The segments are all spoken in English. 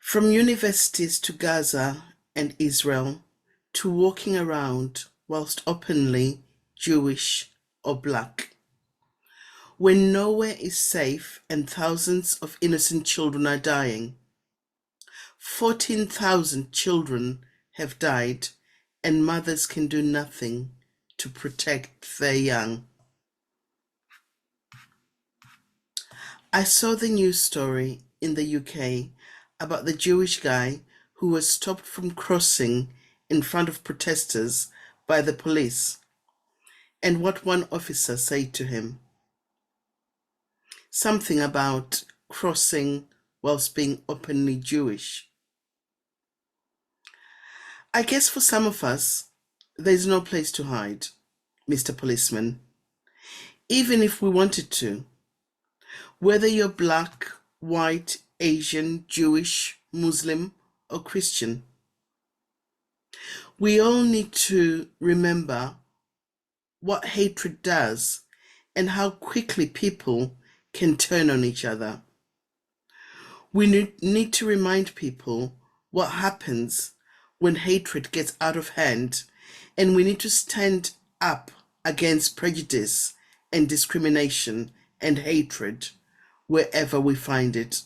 From universities to Gaza and Israel, to walking around whilst openly Jewish or black. When nowhere is safe and thousands of innocent children are dying. 14,000 children have died and mothers can do nothing to protect their young. I saw the news story in the UK about the Jewish guy who was stopped from crossing in front of protesters by the police, and what one officer said to him. Something about crossing whilst being openly Jewish. I guess for some of us, there's no place to hide, Mr. Policeman, even if we wanted to. Whether you're black, white, Asian, Jewish, Muslim, or Christian. We all need to remember what hatred does and how quickly people can turn on each other. We need to remind people what happens when hatred gets out of hand, and we need to stand up against prejudice and discrimination and hatred wherever we find it.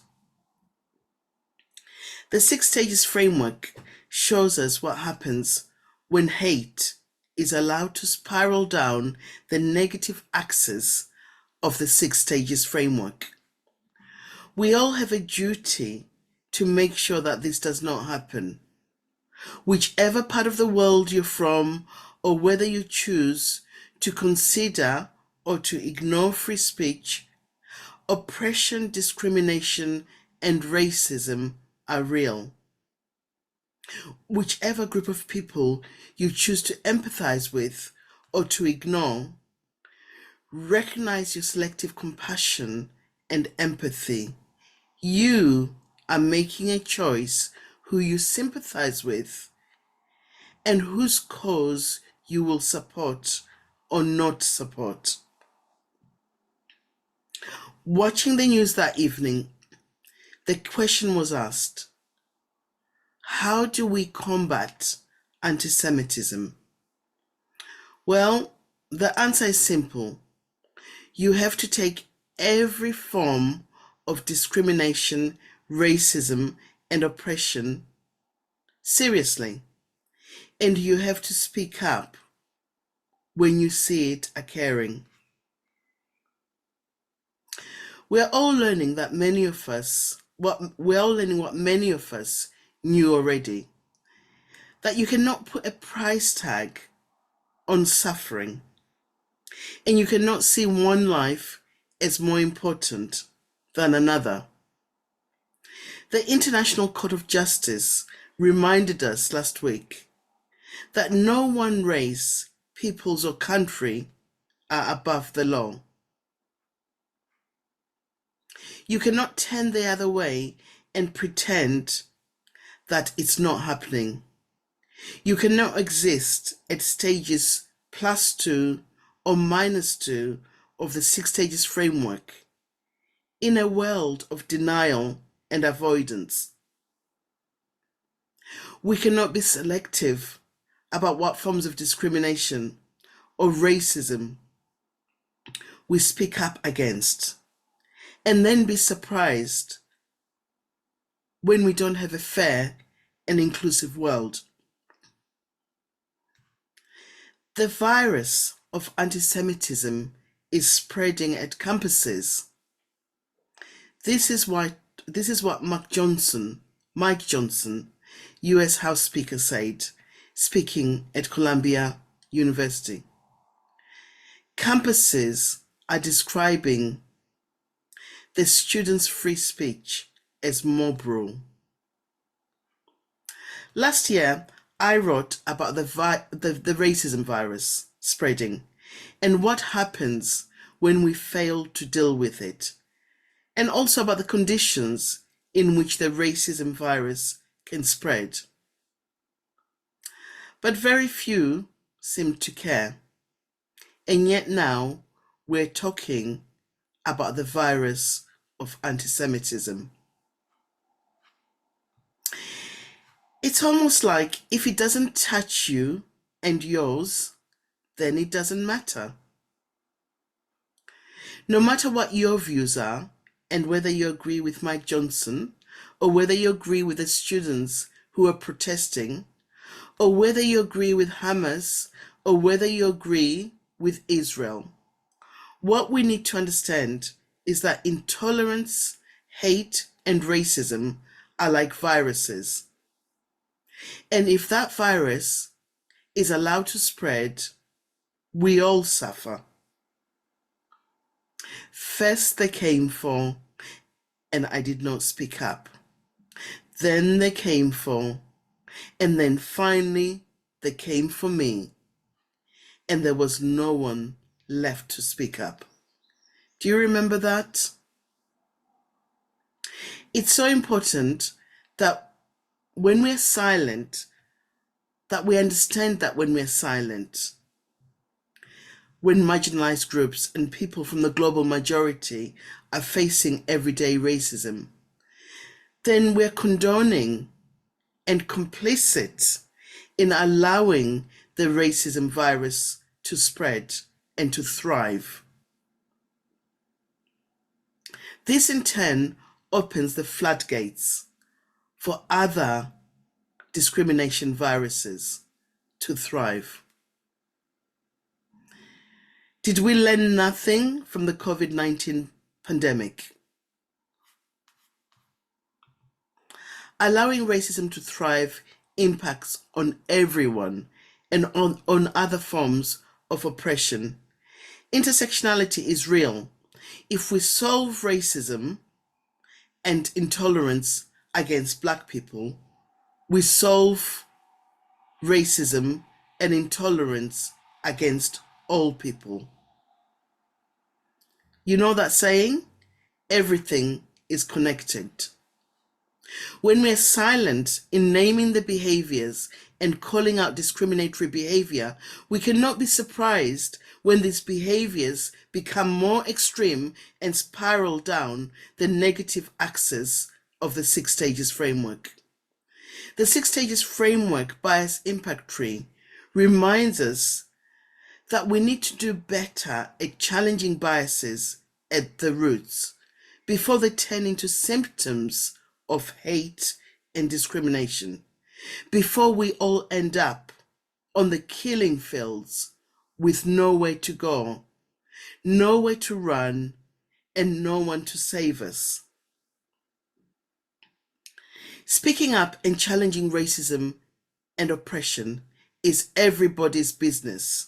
The 6 stages framework shows us what happens when hate is allowed to spiral down the negative axis of the 6 stages framework. We all have a duty to make sure that this does not happen. Whichever part of the world you're from, or whether you choose to consider or to ignore free speech, oppression, discrimination, and racism are real. Whichever group of people you choose to empathize with or to ignore, recognize your selective compassion and empathy. You are making a choice who you sympathize with and whose cause you will support or not support. Watching the news that evening, the question was asked, how do we combat anti-Semitism? Well, the answer is simple. You have to take every form of discrimination, racism, and oppression seriously. And you have to speak up when you see it occurring. We're all learning what many of us knew already. That you cannot put a price tag on suffering. And you cannot see one life as more important than another. The International Court of Justice reminded us last week that no one race, peoples, or country are above the law. You cannot turn the other way and pretend that it's not happening. You cannot exist at stages +2 or -2 of the 6 stages framework in a world of denial and avoidance. We cannot be selective about what forms of discrimination or racism we speak up against, and then be surprised when we don't have a fair and inclusive world. The virus of anti-Semitism is spreading at campuses. This is what Mike Johnson, US House Speaker, said, speaking at Columbia University. Campuses are describing the students' free speech as mob rule. Last year, I wrote about the racism virus spreading and what happens when we fail to deal with it, and also about the conditions in which the racism virus can spread. But very few seem to care, and yet now we're talking about the virus of anti-Semitism. It's almost like if it doesn't touch you and yours, then it doesn't matter. No matter what your views are, and whether you agree with Mike Johnson, or whether you agree with the students who are protesting, or whether you agree with Hamas, or whether you agree with Israel, what we need to understand is that intolerance, hate, and racism are like viruses. And if that virus is allowed to spread, we all suffer. First they came for, and I did not speak up. Then they came for, and then finally they came for me, and there was no one left to speak up. Do you remember that? It's so important that when we're silent, that we understand that when we're silent, when marginalized groups and people from the global majority are facing everyday racism, then we're condoning and complicit in allowing the racism virus to spread and to thrive. This in turn opens the floodgates for other discrimination viruses to thrive. Did we learn nothing from the COVID-19 pandemic? Allowing racism to thrive impacts on everyone and on other forms of oppression. Intersectionality is real. If we solve racism and intolerance against Black people, we solve racism and intolerance against all people. You know that saying? Everything is connected. When we're silent in naming the behaviors and calling out discriminatory behavior, we cannot be surprised when these behaviors become more extreme and spiral down the negative axis of the 6 stages framework. The 6 stages framework bias impact tree reminds us that we need to do better at challenging biases at the roots before they turn into symptoms of hate and discrimination, before we all end up on the killing fields with nowhere to go, nowhere to run, and no one to save us. Speaking up and challenging racism and oppression is everybody's business,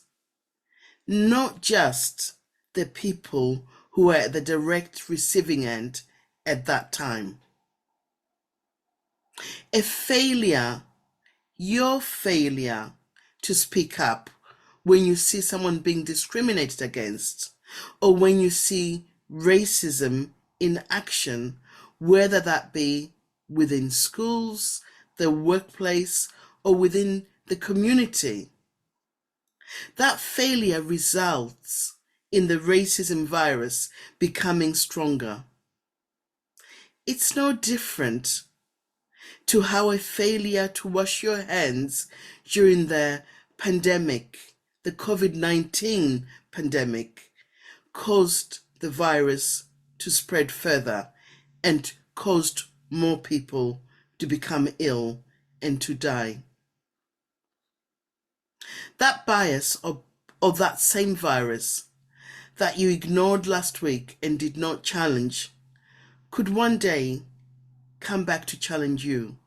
not just the people who are at the direct receiving end at that time. A failure, your failure to speak up when you see someone being discriminated against, or when you see racism in action, whether that be within schools, the workplace, or within the community. That failure results in the racism virus becoming stronger. It's no different to how a failure to wash your hands during the pandemic, the COVID-19 pandemic, caused the virus to spread further and caused more people to become ill and to die. That bias or that same virus that you ignored last week and did not challenge could one day come back to challenge you.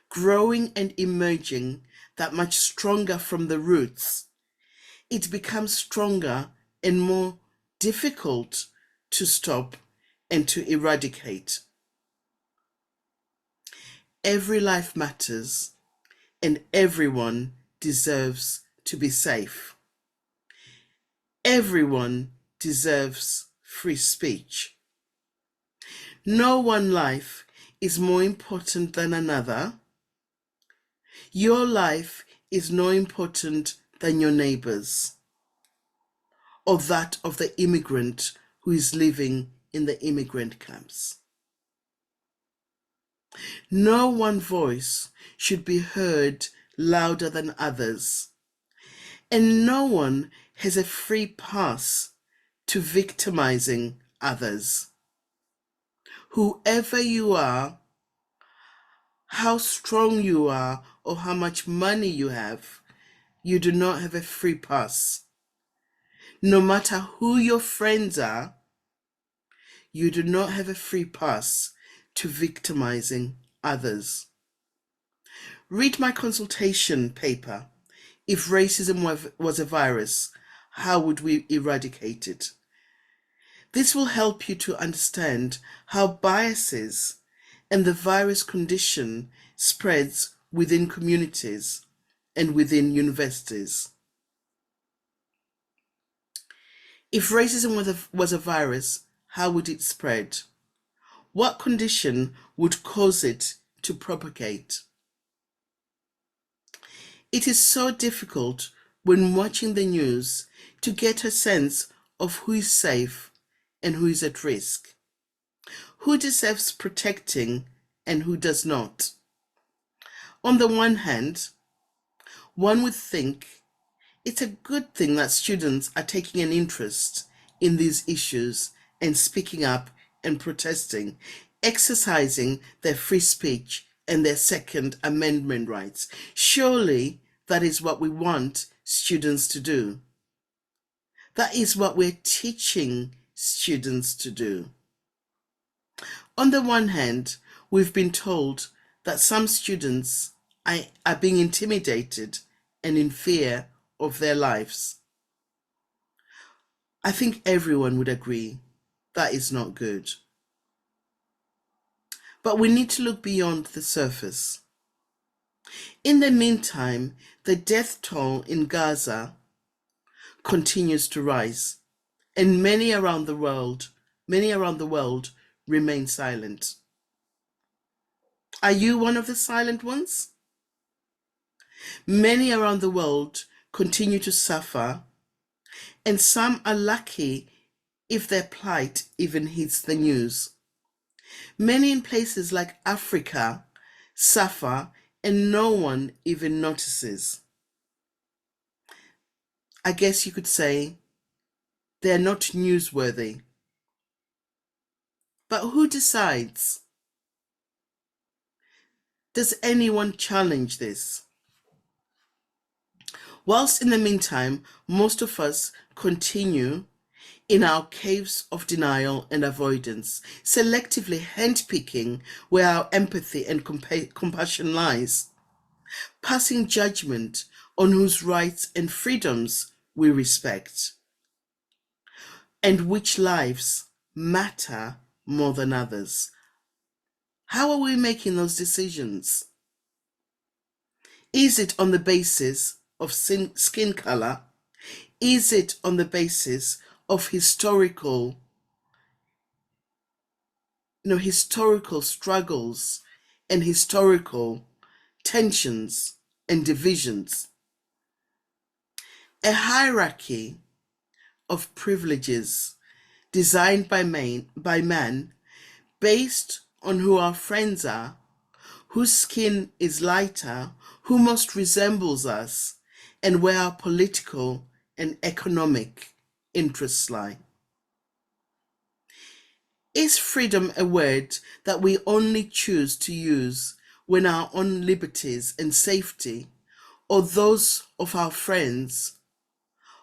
Growing and emerging that much stronger from the roots, it becomes stronger and more difficult to stop and to eradicate. Every life matters and everyone deserves to be safe. Everyone deserves free speech. No one life is more important than another. Your life is no important than your neighbor's or that of the immigrant who is living in the immigrant camps. No one voice should be heard louder than others, and no one has a free pass to victimizing others. Whoever you are, how strong you are, or how much money you have, you do not have a free pass. No matter who your friends are, you do not have a free pass to victimizing others. Read my consultation paper. If racism was a virus, how would we eradicate it? This will help you to understand how biases and the virus condition spreads within communities and within universities. If racism was a virus, how would it spread? What condition would cause it to propagate? It is so difficult when watching the news to get a sense of who is safe and who is at risk, who deserves protecting and who does not. On the one hand, one would think it's a good thing that students are taking an interest in these issues and speaking up and protesting, exercising their free speech and their Second Amendment rights. Surely that is what we want students to do. That is what we're teaching students to do. On the one hand, we've been told that some students are being intimidated and in fear of their lives. I think everyone would agree that is not good. But we need to look beyond the surface. In the meantime, the death toll in Gaza continues to rise, and many around the world remain silent. Are you one of the silent ones? Many around the world continue to suffer, and some are lucky if their plight even hits the news. Many in places like Africa suffer and no one even notices. I guess you could say they're not newsworthy. But who decides? Does anyone challenge this? Whilst in the meantime, most of us continue in our caves of denial and avoidance, selectively handpicking where our empathy and compassion lies, passing judgment on whose rights and freedoms we respect, and which lives matter more than others. How are we making those decisions? Is it on the basis of skin color? Is it on the basis of historical struggles and historical tensions and divisions? A hierarchy of privileges designed by man based on who our friends are, whose skin is lighter, who most resembles us, and where our political and economic interests lie. Is freedom a word that we only choose to use when our own liberties and safety, or those of our friends,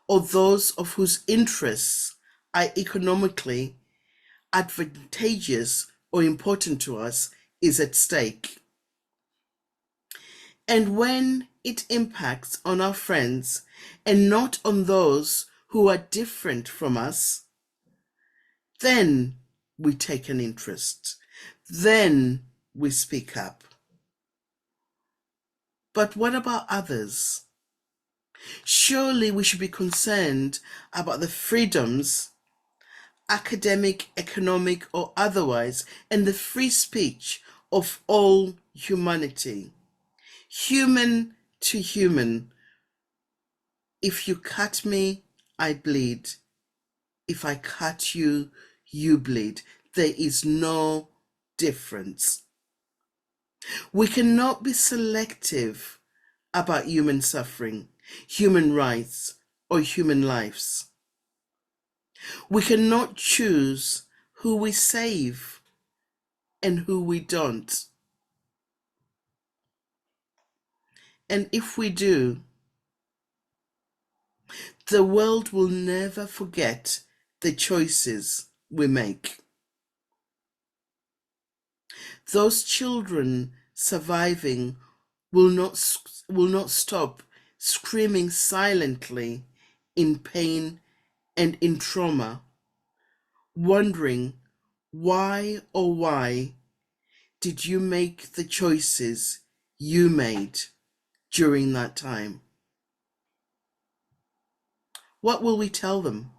or those of whose interests are economically advantageous or important to us, is at stake? And when it impacts on our friends and not on those who are different from us, then we take an interest. Then we speak up. But what about others? Surely we should be concerned about the freedoms, academic, economic, or otherwise, and the free speech of all humanity. Human to human. If you cut me, I bleed. If I cut you, you bleed. There is no difference. We cannot be selective about human suffering, human rights, or human lives. We cannot choose who we save and who we don't. And if we do, the world will never forget the choices we make. Those children surviving will not stop screaming silently in pain and in trauma, wondering why did you make the choices you made during that time? What will we tell them?